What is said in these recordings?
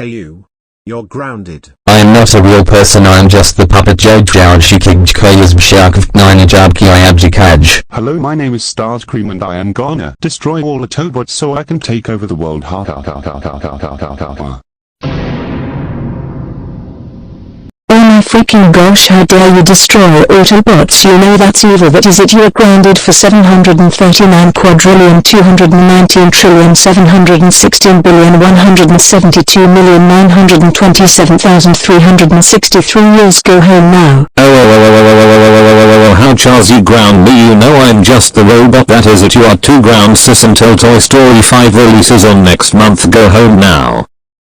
Hey you. You're grounded. I am not a real person, I am just the puppet Jojjawjikijkayazbshakv9ajabkiyabjikaj. Hello, my name is Starscream and I am gonna destroy all the Autobots so I can take over the world. Ha ha ha ha ha ha ha ha ha ha. Oh my freaking gosh, how dare you destroy Autobots, you know that's evil, that is it. You are grounded for 739,219,772,927,363 years. Go home now. How Charles you ground me? You know I'm just the robot, that is it. You are too ground sis until Toy Story 5 releases on next month. Go home now.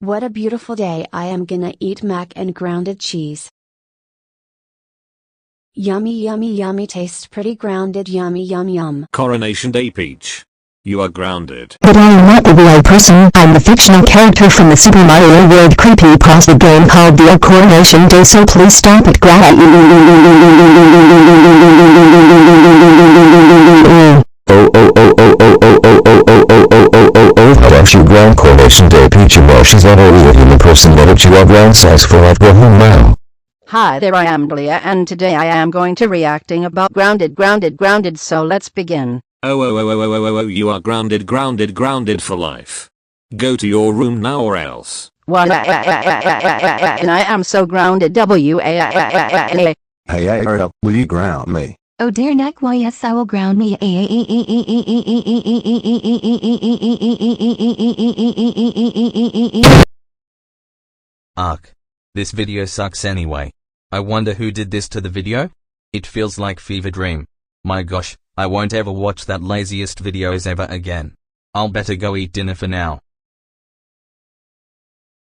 What a beautiful day. I am gonna eat mac and grounded cheese. Yummy yummy yummy, tastes pretty grounded, yummy yum yum. Coronation Day Peach. You are grounded. But I am not the real person, I'm the fictional character from the Super Mario World creepypasta game called the Coronation Day, so please stop it. You ground Coronation Day Peach, she's not only a human person but you are ground size for life. Go home now. Hi there, I am Glia and today I am going to reacting about grounded, so let's begin. You are grounded for life. Go to your room now or else. What? And I am so grounded. Hey Ariel, will you ground me? Oh dear neck, why yes I will ground me. Ark. This video sucks anyway. I wonder who did this to the video? It feels like fever dream. My gosh, I won't ever watch that laziest videos ever again. I'll better go eat dinner for now.